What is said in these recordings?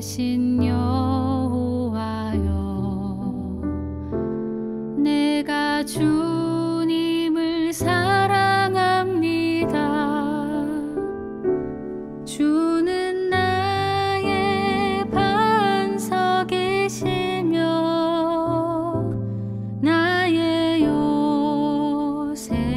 되신 여호와여, 내가 주님을 사랑합니다. 주는 나의 반석이시며 나의 요새시라.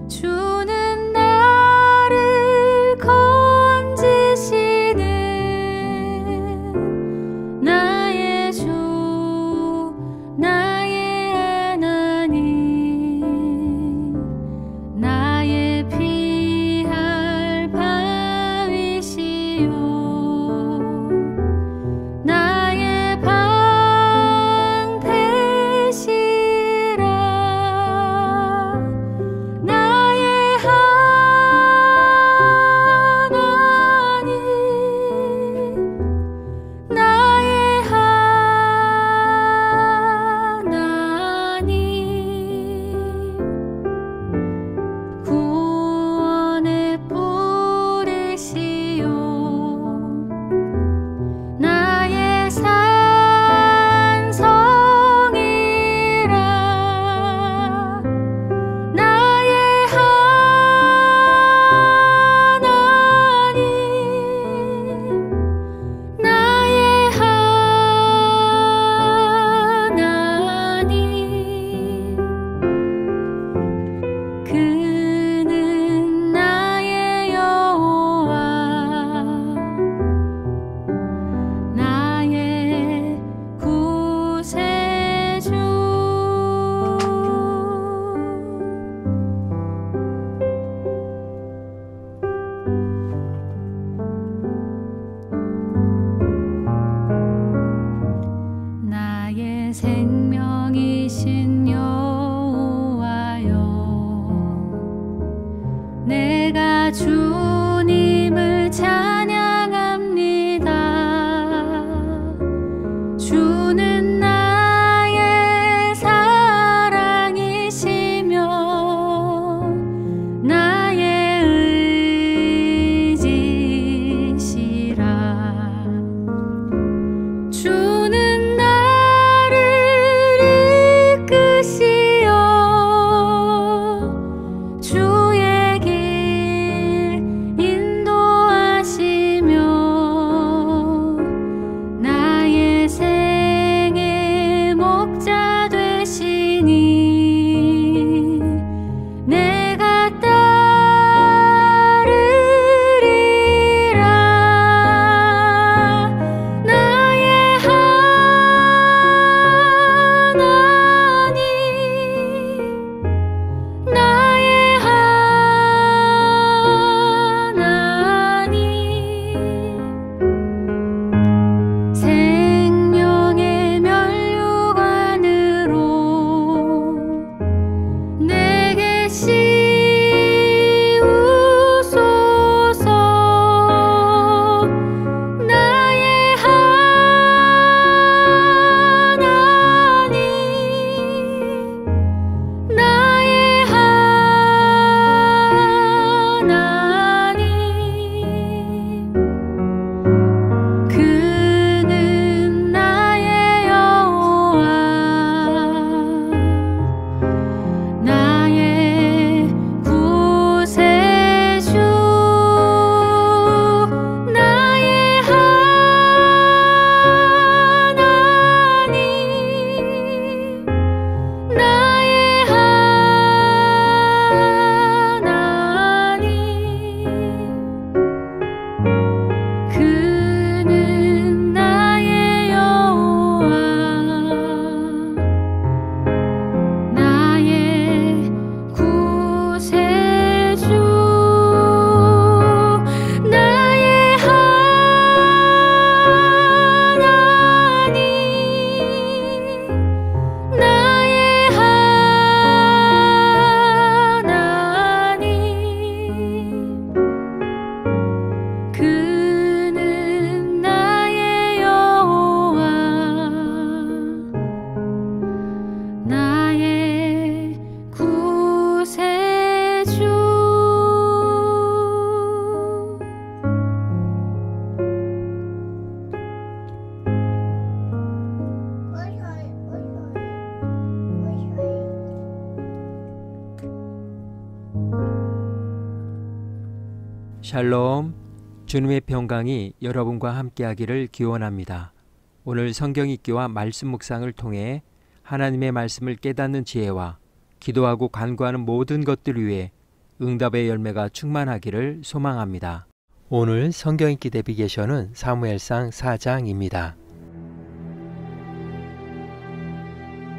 주는 나를 샬롬, 주님의 평강이 여러분과 함께하기를 기원합니다. 오늘 성경 읽기와 말씀 묵상을 통해 하나님의 말씀을 깨닫는 지혜와 기도하고 간구하는 모든 것들 위해 응답의 열매가 충만하기를 소망합니다. 오늘 성경 읽기 내비게이션은 사무엘상 4장입니다.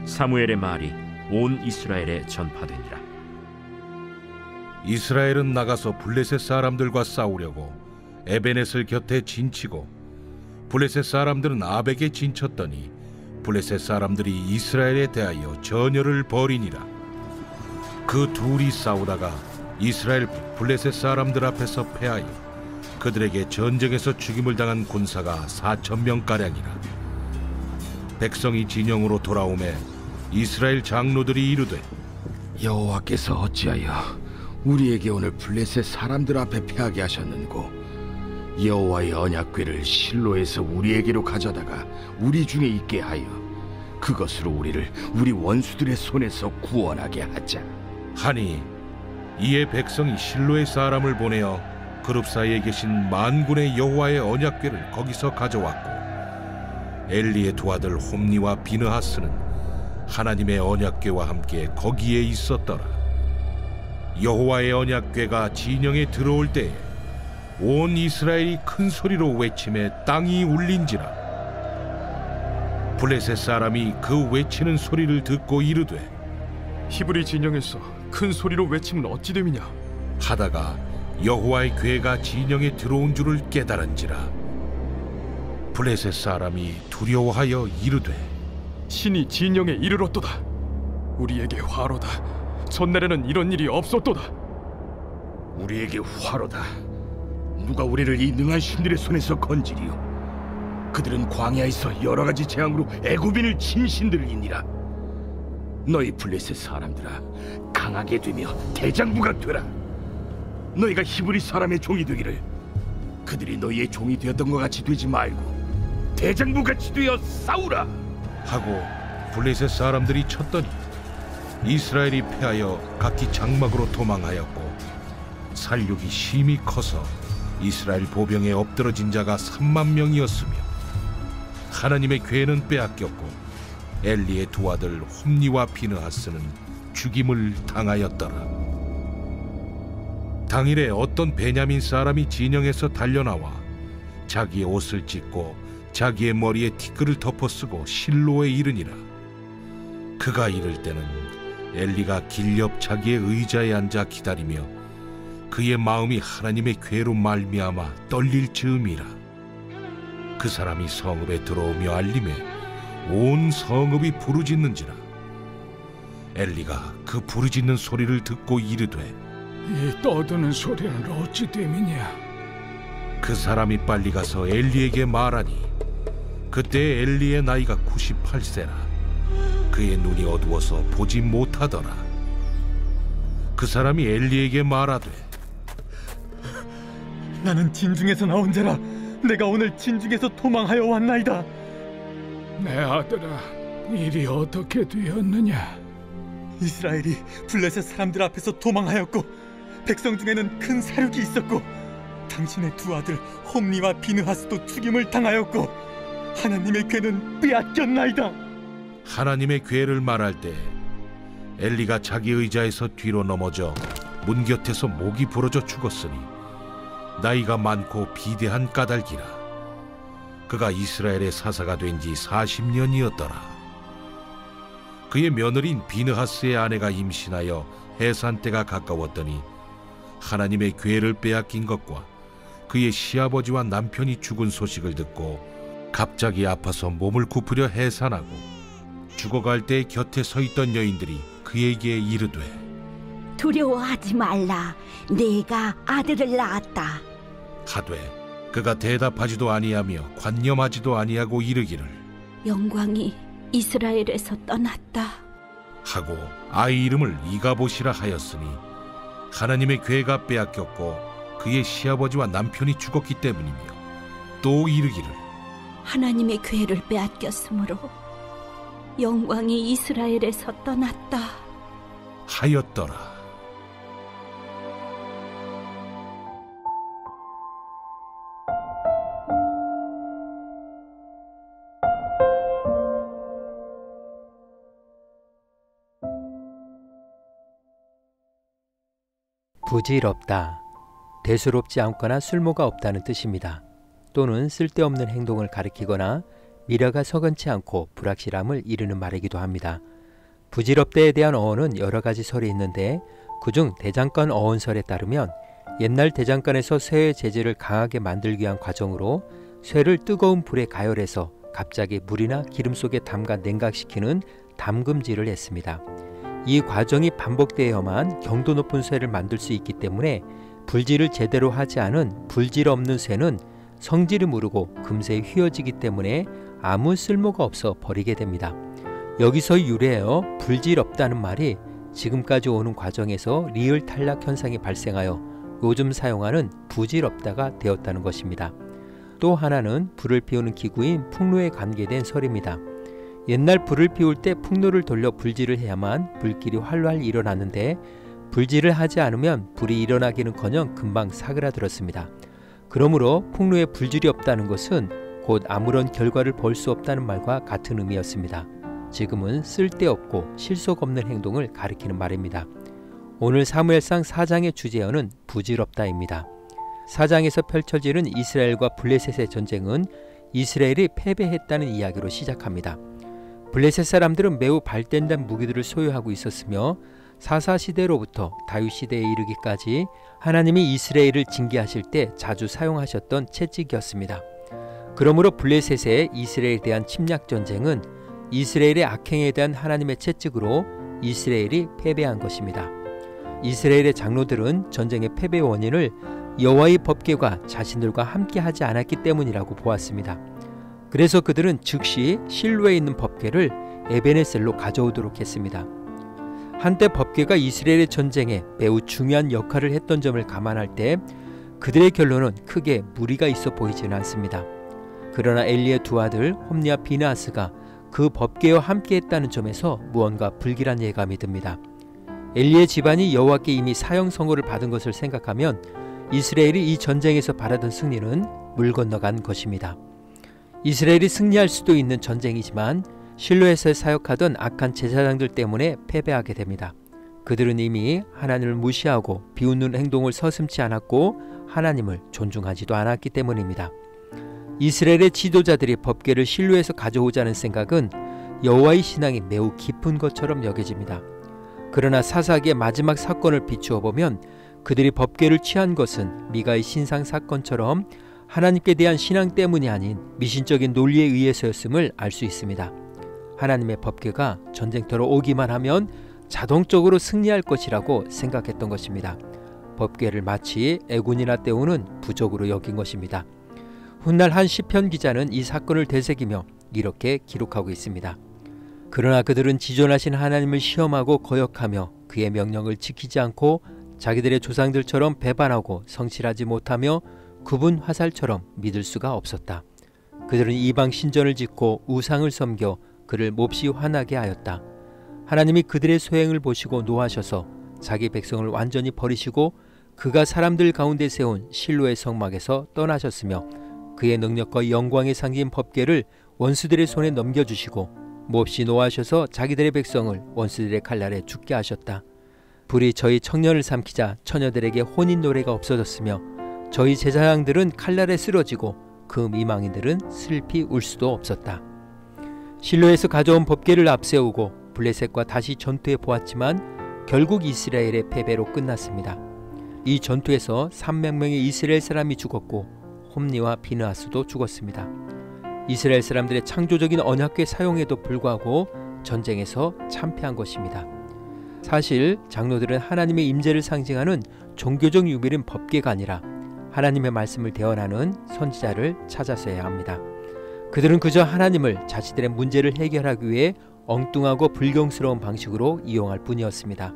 사무엘의 말이 온 이스라엘에 전파되니라. 이스라엘은 나가서 블레셋 사람들과 싸우려고 에베넷을 곁에 진치고 블레셋 사람들은 아벡에 진쳤더니 블레셋 사람들이 이스라엘에 대하여 전열을 벌이니라. 그 둘이 싸우다가 이스라엘 블레셋 사람들 앞에서 패하여 그들에게 전쟁에서 죽임을 당한 군사가 4,000명가량이라. 백성이 진영으로 돌아오매 이스라엘 장로들이 이르되, 여호와께서 어찌하여 우리에게 오늘 블레셋 사람들 앞에 패하게 하셨는고, 여호와의 언약궤를 실로에서 우리에게로 가져다가 우리 중에 있게 하여 그것으로 우리를 우리 원수들의 손에서 구원하게 하자 하니, 이에 백성이 실로의 사람을 보내어 그룹 사이에 계신 만군의 여호와의 언약궤를 거기서 가져왔고, 엘리의 두 아들 홈니와 비느하스는 하나님의 언약궤와 함께 거기에 있었더라. 여호와의 언약궤가 진영에 들어올 때에 온 이스라엘이 큰 소리로 외치매 땅이 울린지라. 블레셋 사람이 그 외치는 소리를 듣고 이르되, 히브리 진영에서 큰 소리로 외치면 어찌 됨이냐 하다가 여호와의 궤가 진영에 들어온 줄을 깨달은지라. 블레셋 사람이 두려워하여 이르되, 신이 진영에 이르렀도다. 우리에게 화로다. 전날에는 이런 일이 없었도다. 우리에게 화로다. 누가 우리를 이 능한 신들의 손에서 건지리요. 그들은 광야에서 여러 가지 재앙으로 애굽인을 친 신들이니라. 너희 블레셋 사람들아, 강하게 되며 대장부가 되라. 너희가 히브리 사람의 종이 되기를 그들이 너희의 종이 되었던 것 같이 되지 말고 대장부같이 되어 싸우라 하고 블레셋 사람들이 쳤더니 이스라엘이 패하여 각기 장막으로 도망하였고, 살육이 심히 커서 이스라엘 보병에 엎드러진 자가 30,000명이었으며 하나님의 궤는 빼앗겼고 엘리의 두 아들 홈니와 비느하스는 죽임을 당하였더라. 당일에 어떤 베냐민 사람이 진영에서 달려나와 자기의 옷을 찢고 자기의 머리에 티끌을 덮어쓰고 실로에 이르니라. 그가 이를 때는 엘리가 길 옆 자기의 의자에 앉아 기다리며 그의 마음이 하나님의 궤로 말미암아 떨릴 즈음이라. 그 사람이 성읍에 들어오며 알림에 온 성읍이 부르짖는지라. 엘리가 그 부르짖는 소리를 듣고 이르되, 이 떠드는 소리는 어찌 됨이냐? 그 사람이 빨리 가서 엘리에게 말하니, 그때 엘리의 나이가 98세라. 그의 눈이 어두워서 보지 못하더라. 그 사람이 엘리에게 말하되, 나는 진중에서 나온 자라. 내가 오늘 진중에서 도망하여 왔나이다. 내 아들아, 일이 어떻게 되었느냐? 이스라엘이 블레셋 사람들 앞에서 도망하였고 백성 중에는 큰 사륙이 있었고 당신의 두 아들 홈니와 비느하스도 죽임을 당하였고 하나님의 궤는 빼앗겼나이다. 하나님의 궤를 말할 때 엘리가 자기 의자에서 뒤로 넘어져 문 곁에서 목이 부러져 죽었으니 나이가 많고 비대한 까닭이라. 그가 이스라엘의 사사가 된 지 40년이었더라. 그의 며느리인 비느하스의 아내가 임신하여 해산 때가 가까웠더니 하나님의 궤를 빼앗긴 것과 그의 시아버지와 남편이 죽은 소식을 듣고 갑자기 아파서 몸을 굽으려 해산하고 죽어갈 때 곁에 서 있던 여인들이 그에게 이르되, 두려워하지 말라. 내가 아들을 낳았다. 하되 그가 대답하지도 아니하며 관념하지도 아니하고 이르기를, 영광이 이스라엘에서 떠났다 하고 아이 이름을 이가봇이라 하였으니 하나님의 궤가 빼앗겼고 그의 시아버지와 남편이 죽었기 때문이며, 또 이르기를, 하나님의 궤를 빼앗겼으므로 영광이 이스라엘에서 떠났다 하였더라. 부질없다. 대수롭지 않거나 쓸모가 없다는 뜻입니다. 또는 쓸데없는 행동을 가리키거나 미래가 서건치 않고 불확실함을 이르는 말이기도 합니다. 부질없다에 대한 어원은 여러 가지 설이 있는데 그중 대장간 어원설에 따르면 옛날 대장간에서 쇠의 재질을 강하게 만들기 위한 과정으로 쇠를 뜨거운 불에 가열해서 갑자기 물이나 기름 속에 담가 냉각시키는 담금질을 했습니다. 이 과정이 반복되어야만 경도 높은 쇠를 만들 수 있기 때문에 불질을 제대로 하지 않은 불질 없는 쇠는 성질이 무르고 금세 휘어지기 때문에 아무 쓸모가 없어 버리게 됩니다. 여기서 유래하여 불질 없다는 말이 지금까지 오는 과정에서 리을 탈락 현상이 발생하여 요즘 사용하는 부질 없다가 되었다는 것입니다. 또 하나는 불을 피우는 기구인 풍로에 관계된 설입니다. 옛날 불을 피울 때 풍로를 돌려 불질을 해야만 불길이 활활 일어났는데 불질을 하지 않으면 불이 일어나기는커녕 금방 사그라들었습니다. 그러므로 풍로에 불질이 없다는 것은 곧 아무런 결과를 볼 수 없다는 말과 같은 의미였습니다. 지금은 쓸데없고 실속 없는 행동을 가리키는 말입니다. 오늘 사무엘상 4장의 주제어는 부질없다입니다. 4장에서 펼쳐지는 이스라엘과 블레셋의 전쟁은 이스라엘이 패배했다는 이야기로 시작합니다. 블레셋 사람들은 매우 발전된 무기들을 소유하고 있었으며 사사시대로부터 다윗시대에 이르기까지 하나님이 이스라엘을 징계하실 때 자주 사용하셨던 채찍이었습니다. 그러므로 블레셋의 이스라엘에 대한 침략 전쟁은 이스라엘의 악행에 대한 하나님의 채찍으로 이스라엘이 패배한 것입니다. 이스라엘의 장로들은 전쟁의 패배 원인을 여호와의 법궤가 자신들과 함께하지 않았기 때문이라고 보았습니다. 그래서 그들은 즉시 실로에 있는 법궤를 에베네셀로 가져오도록 했습니다. 한때 법궤가 이스라엘의 전쟁에 매우 중요한 역할을 했던 점을 감안할 때 그들의 결론은 크게 무리가 있어 보이지는 않습니다. 그러나 엘리의 두 아들 홈니와 비느하스가 그 법궤와 함께했다는 점에서 무언가 불길한 예감이 듭니다. 엘리의 집안이 여호와께 이미 사형 선고를 받은 것을 생각하면 이스라엘이 이 전쟁에서 바라던 승리는 물 건너간 것입니다. 이스라엘이 승리할 수도 있는 전쟁이지만 실로에서 사역하던 악한 제사장들 때문에 패배하게 됩니다. 그들은 이미 하나님을 무시하고 비웃는 행동을 서슴지 않았고 하나님을 존중하지도 않았기 때문입니다. 이스라엘의 지도자들이 법궤를 실로에서 가져오자는 생각은 여호와의 신앙이 매우 깊은 것처럼 여겨집니다. 그러나 사사기의 마지막 사건을 비추어 보면 그들이 법궤를 취한 것은 미가의 신상 사건처럼 하나님께 대한 신앙 때문이 아닌 미신적인 논리에 의해서였음을 알 수 있습니다. 하나님의 법궤가 전쟁터로 오기만 하면 자동적으로 승리할 것이라고 생각했던 것입니다. 법궤를 마치 애군이나 때우는 부적으로 여긴 것입니다. 훗날 한 시편 기자는 이 사건을 되새기며 이렇게 기록하고 있습니다. 그러나 그들은 지존하신 하나님을 시험하고 거역하며 그의 명령을 지키지 않고 자기들의 조상들처럼 배반하고 성실하지 못하며 굽은 화살처럼 믿을 수가 없었다. 그들은 이방 신전을 짓고 우상을 섬겨 그를 몹시 화나게 하였다. 하나님이 그들의 소행을 보시고 노하셔서 자기 백성을 완전히 버리시고 그가 사람들 가운데 세운 실로의 성막에서 떠나셨으며 그의 능력과 영광의 상징인 법궤를 원수들의 손에 넘겨주시고 몹시 노하셔서 자기들의 백성을 원수들의 칼날에 죽게 하셨다. 불이 저희 청년을 삼키자 처녀들에게 혼인 노래가 없어졌으며 저희 제사장들은 칼날에 쓰러지고 그 미망인들은 슬피 울 수도 없었다. 실로에서 가져온 법궤를 앞세우고 블레셋과 다시 전투해 보았지만 결국 이스라엘의 패배로 끝났습니다. 이 전투에서 300명의 이스라엘 사람이 죽었고 홈니와 비느하스도 죽었습니다. 이스라엘 사람들의 창조적인 언약궤 사용에도 불구하고 전쟁에서 참패한 것입니다. 사실 장로들은 하나님의 임재를 상징하는 종교적 유물인 법궤가 아니라 하나님의 말씀을 대언하는 선지자를 찾았어야 합니다. 그들은 그저 하나님을 자신들의 문제를 해결하기 위해 엉뚱하고 불경스러운 방식으로 이용할 뿐이었습니다.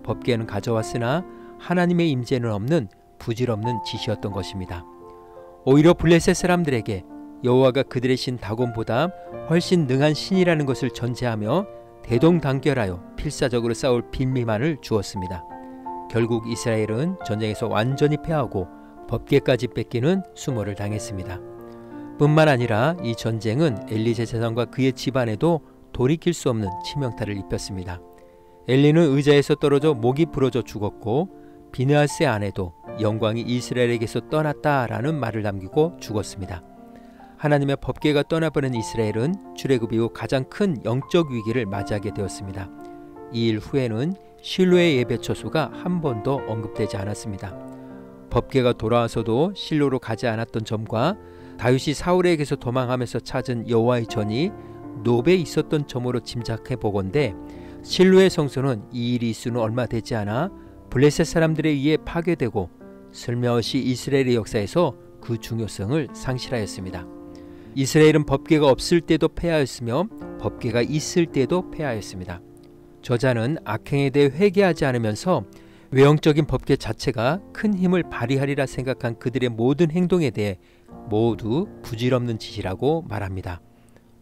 법궤는 가져왔으나 하나님의 임재는 없는 부질없는 짓이었던 것입니다. 오히려 블레셋 사람들에게 여호와가 그들의 신 다곤보다 훨씬 능한 신이라는 것을 전제하며 대동단결하여 필사적으로 싸울 빈미만을 주었습니다. 결국 이스라엘은 전쟁에서 완전히 패하고 법궤까지 뺏기는 수모를 당했습니다. 뿐만 아니라 이 전쟁은 엘리 제사장과 그의 집안에도 돌이킬 수 없는 치명타를 입혔습니다. 엘리는 의자에서 떨어져 목이 부러져 죽었고 비느하스의 아내도 영광이 이스라엘에게서 떠났다라는 말을 남기고 죽었습니다. 하나님의 법궤가 떠나버린 이스라엘은 출애굽 이후 가장 큰 영적 위기를 맞이하게 되었습니다. 이 일 후에는 실로의 예배 처소가 한 번도 언급되지 않았습니다. 법궤가 돌아와서도 실로로 가지 않았던 점과 다윗이 사울에게서 도망하면서 찾은 여호와의 전이 노베에 있었던 점으로 짐작해 보건대 실로의 성소는 이 일이 있은 후 얼마 되지 않아 블레셋 사람들에 의해 파괴되고 슬며시 이스라엘의 역사에서 그 중요성을 상실하였습니다. 이스라엘은 법궤가 없을 때도 패하였으며 법궤가 있을 때도 패하였습니다. 저자는 악행에 대해 회개하지 않으면서 외형적인 법궤 자체가 큰 힘을 발휘하리라 생각한 그들의 모든 행동에 대해 모두 부질없는 짓이라고 말합니다.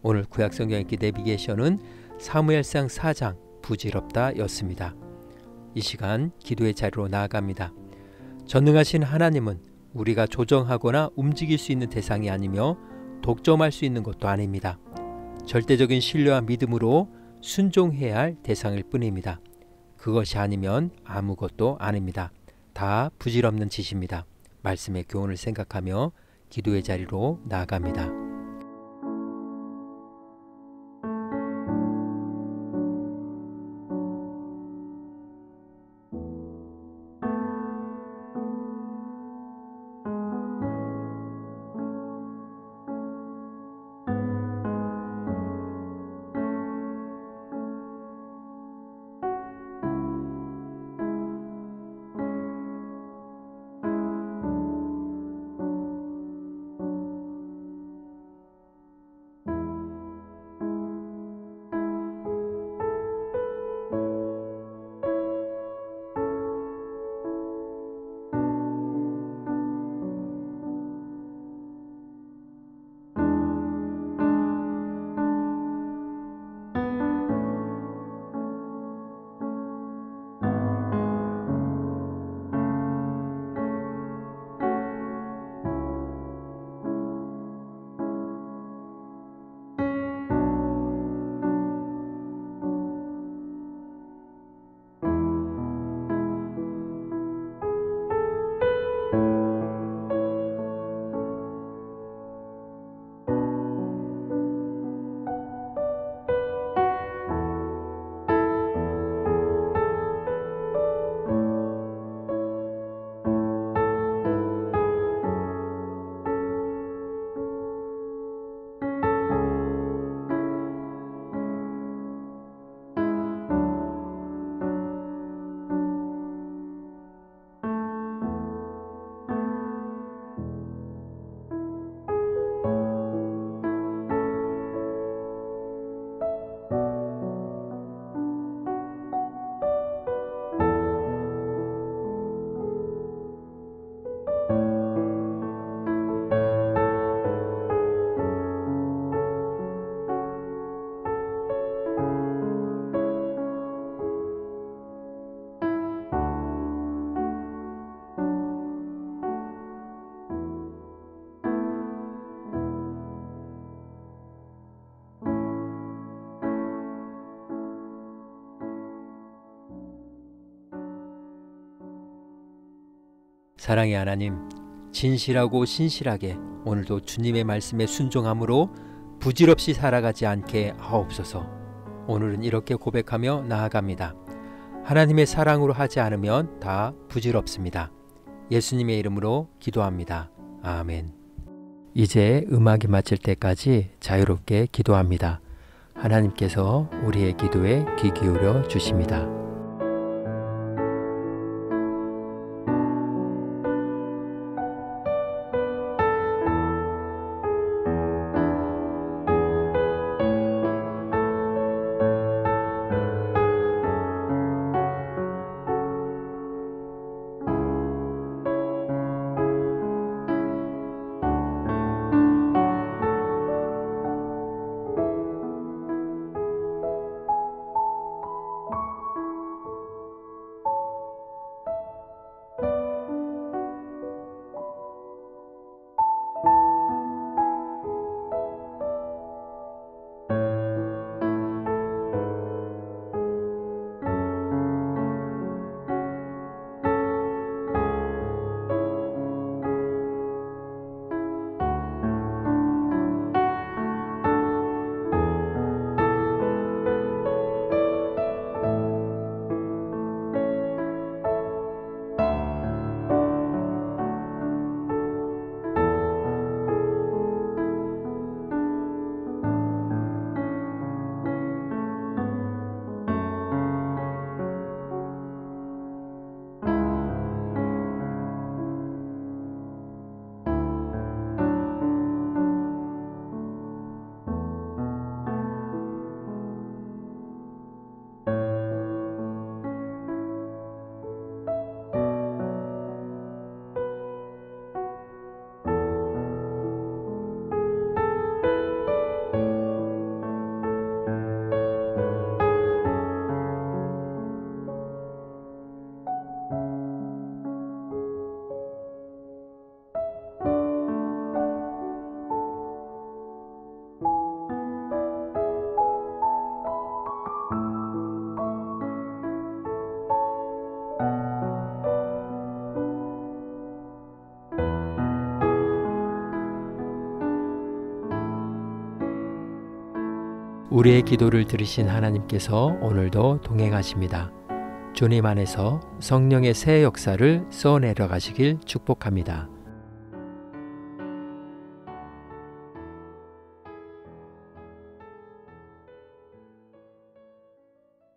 오늘 구약성경 읽기 내비게이션은 사무엘상 4장 부질없다 였습니다. 이 시간 기도의 자리로 나아갑니다. 전능하신 하나님은 우리가 조정하거나 움직일 수 있는 대상이 아니며 독점할 수 있는 것도 아닙니다. 절대적인 신뢰와 믿음으로 순종해야 할 대상일 뿐입니다. 그것이 아니면 아무것도 아닙니다. 다 부질없는 짓입니다. 말씀의 교훈을 생각하며 기도의 자리로 나아갑니다. 사랑의 하나님, 진실하고 신실하게 오늘도 주님의 말씀에 순종함으로 부질없이 살아가지 않게 하옵소서. 오늘은 이렇게 고백하며 나아갑니다. 하나님의 사랑으로 하지 않으면 다 부질없습니다. 예수님의 이름으로 기도합니다. 아멘. 이제 음악이 마칠 때까지 자유롭게 기도합니다. 하나님께서 우리의 기도에 귀 기울여 주십니다. 우리의 기도를 들으신 하나님께서 오늘도 동행하십니다. 주님 안에서 성령의 새 역사를 써내려 가시길 축복합니다.